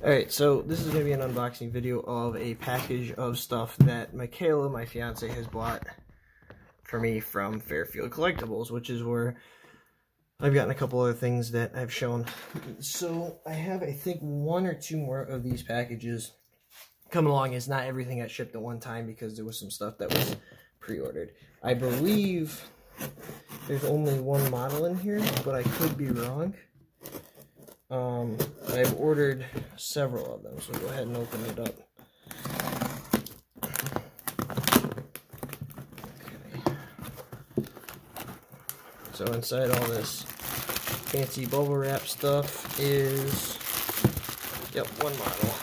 Alright, so this is going to be an unboxing video of a package of stuff that Michaela, my fiance, has bought for me from Fairfield Collectibles, which is where I've gotten a couple other things that I've shown. So I have, I think, one or two more of these packages coming along. It's not everything got shipped at one time because there was some stuff that was pre-ordered. I believe there's only one model in here, but I could be wrong. I've ordered several of them, so go ahead and open it up. Okay. So inside all this fancy bubble wrap stuff is, one model.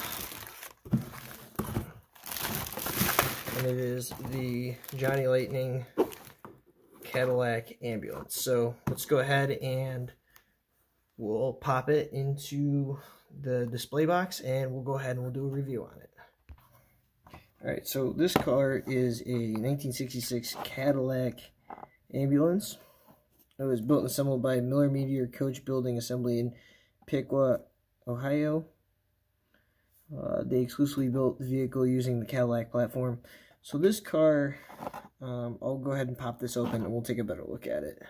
And it is the Johnny Lightning Cadillac Ambulance. So let's go ahead and we'll pop it into the display box and we'll go ahead and we'll do a review on it. Alright, so this car is a 1966 Cadillac Ambulance. It was built and assembled by Miller Meteor Coach Building Assembly in Piqua, Ohio. They exclusively built the vehicle using the Cadillac platform. So this car, I'll go ahead and pop this open and we'll take a better look at it.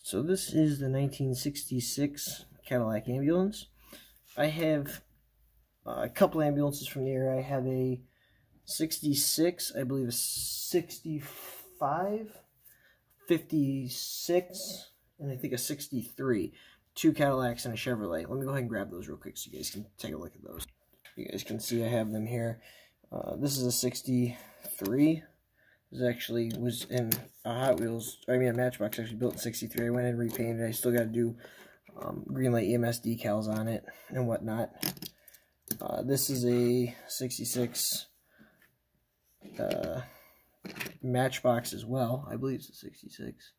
So this is the 1966 Cadillac Ambulance. I have a couple ambulances from the era. I have a 66, I believe a 65, 56, and I think a 63. Two Cadillacs and a Chevrolet. Let me go ahead and grab those real quick so you guys can take a look at those. You guys can see I have them here. This is a 63. This actually was in a Hot Wheels, a Matchbox, actually built in 63. I went and repainted it. I still got to do Greenlight EMS decals on it and whatnot. This is a 66 Matchbox as well. I believe it's a 66.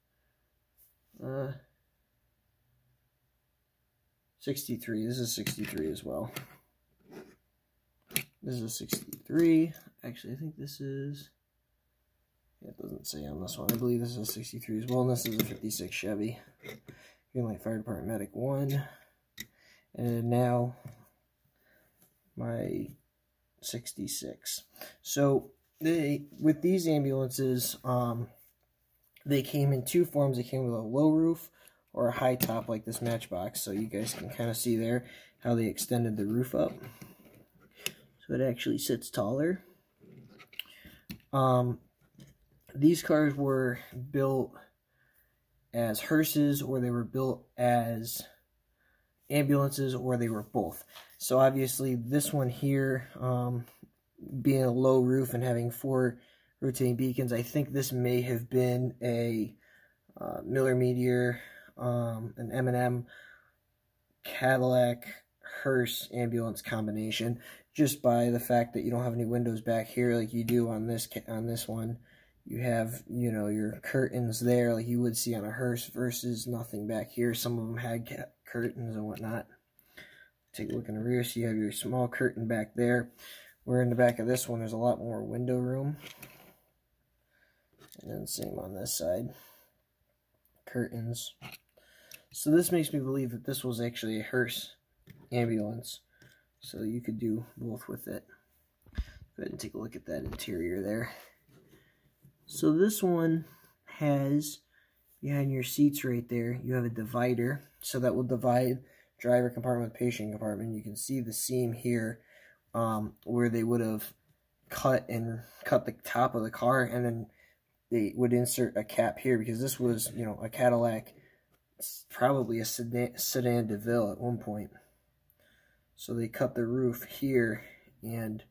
63. This is 63 as well. This is a 63. Actually, I think this is... it doesn't say on this one. I believe this is a 63 as well, and this is a 56 Chevy. Greenlight Fire Department Medic 1. And now, my 66. So, with these ambulances, they came in two forms. They came with a low roof or a high top like this Matchbox. So you guys can kind of see there how they extended the roof up. So it actually sits taller. These cars were built as hearses, or they were built as ambulances, or they were both. So obviously this one here, being a low roof and having 4 rotating beacons, I think this may have been a Miller Meteor, an M&M Cadillac hearse ambulance combination, just by the fact that you don't have any windows back here like you do on this one. You have, your curtains there like you would see on a hearse versus nothing back here. Some of them had curtains and whatnot. Take a look in the rear, so you have your small curtain back there. Where in the back of this one, there's a lot more window room. And then same on this side. Curtains. So this makes me believe that this was actually a hearse ambulance. So you could do both with it. Go ahead and take a look at that interior there. So this one has, behind your seats right there, you have a divider. So that will divide driver compartment with patient compartment. You can see the seam here where they would have cut the top of the car, and then they would insert a cap here, because this was, a Cadillac, probably a sedan DeVille at one point. So they cut the roof here, and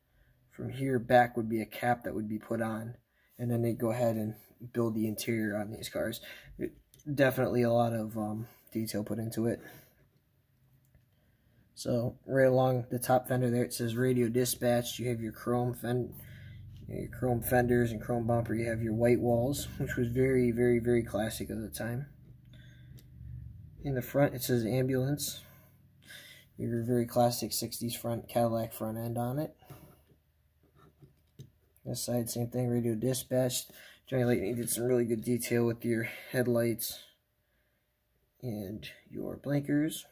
from here back would be a cap that would be put on. And then they go ahead and build the interior on these cars. Definitely a lot of detail put into it. So right along the top fender there, it says radio dispatch. You have your chrome fenders and chrome bumper. You have your white walls, which was very, very, very classic at the time. In the front, it says ambulance. Your very classic 60s front Cadillac front end on it. This side, same thing, radio dispatch. Johnny Lightning did some really good detail with your headlights and your blinkers.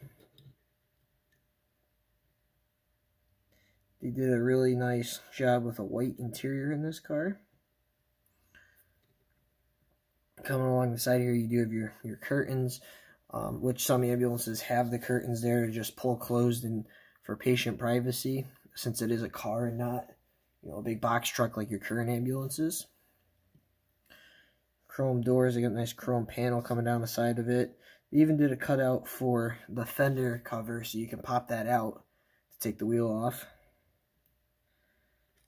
They did a really nice job with a white interior in this car. Coming along the side here, you do have your curtains, which some ambulances have the curtains there to just pull closed and for patient privacy, since it is a car and not, you know, a big box truck like your current ambulances. Chrome doors, they got a nice chrome panel coming down the side of it. They even did a cutout for the fender cover so you can pop that out to take the wheel off.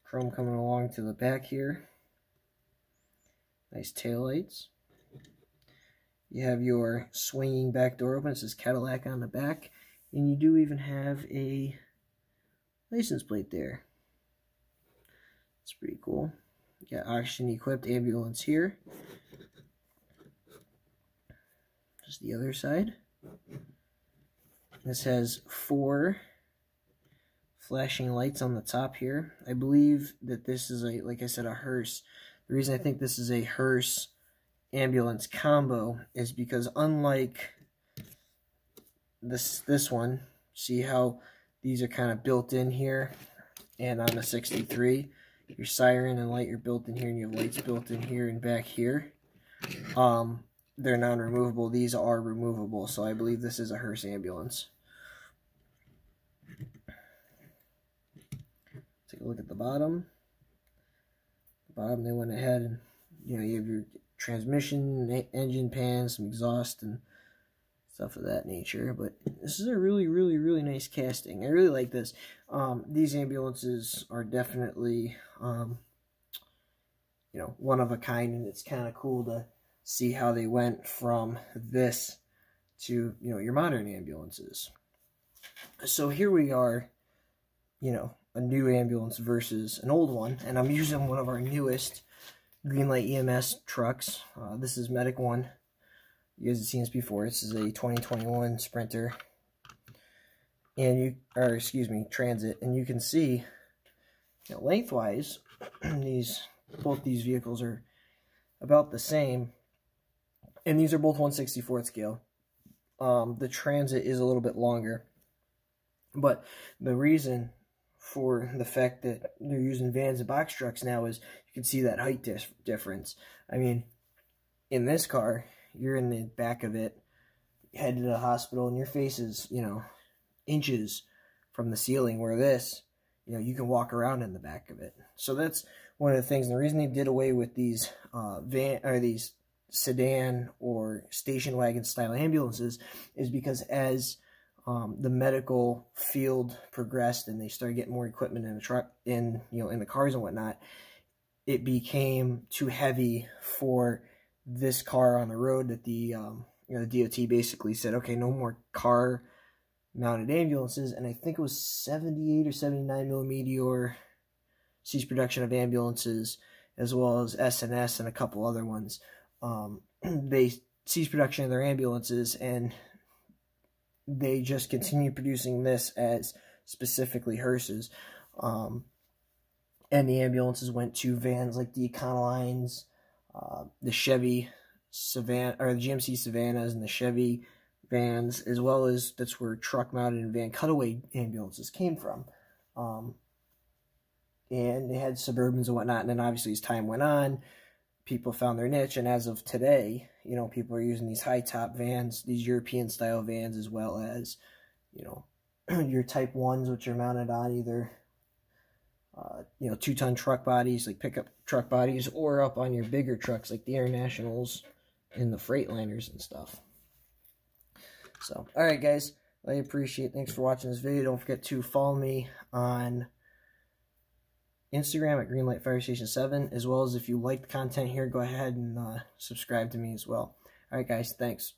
Chrome coming along to the back here. Nice taillights. You have your swinging back door open. It says Cadillac on the back. And you do even have a license plate there. It's pretty cool. You got oxygen equipped ambulance here. Just the other side. This has 4 flashing lights on the top here. I believe that this is a, like I said, a hearse. The reason I think this is a hearse ambulance combo is because unlike this one, see how these are kind of built in here, and on the 63, your siren and light are built in here, and you have lights built in here and back here. They're non-removable. These are removable, so I believe this is a hearse ambulance. Take a look at the bottom. They went ahead and, you know, you have your transmission, engine pan, some exhaust, and stuff of that nature. But this is a really, really, really nice casting. I really like this. These ambulances are definitely, you know, one of a kind, and it's kind of cool to see how they went from this to, you know, your modern ambulances. So here we are, you know, a new ambulance versus an old one, and I'm using one of our newest Greenlight EMS trucks. This is Medic 1. You guys have seen this before. This is a 2021 Sprinter, and Transit, and you can see, you know, lengthwise, both these vehicles are about the same, and these are both 1/64th scale. The Transit is a little bit longer, but the reason for the fact that they're using vans and box trucks now is you can see that height difference. I mean, in this car, you're in the back of it, headed to the hospital, and your face is, you know, inches from the ceiling, where this, you know, you can walk around in the back of it. So that's one of the things. And the reason they did away with these these sedan or station wagon style ambulances is because as the medical field progressed and they started getting more equipment in the truck, in the cars and whatnot, it became too heavy for this car on the road. That the the DOT basically said, okay, no more car mounted ambulances. And I think it was 78 or 79 millimeter ceased production of ambulances, as well as S&S and a couple other ones. They ceased production of their ambulances, and they just continue producing this as specifically hearses. And the ambulances went to vans like the Econolines, the Chevy Savannah, or the GMC Savannahs, and the Chevy vans, as well as that's where truck mounted and van cutaway ambulances came from. And they had Suburbans and whatnot. And then obviously as time went on, people found their niche, and as of today, you know, people are using these high top vans, these European style vans, as well as, you know, your Type 1s, which are mounted on either 2-ton truck bodies, like pickup truck bodies, or up on your bigger trucks like the Internationals and the Freightliners and stuff. So, alright guys, I appreciate it. Thanks for watching this video. Don't forget to follow me on Instagram at Greenlight Fire Station 7, as well as if you like the content here, go ahead and subscribe to me as well. Alright guys, thanks.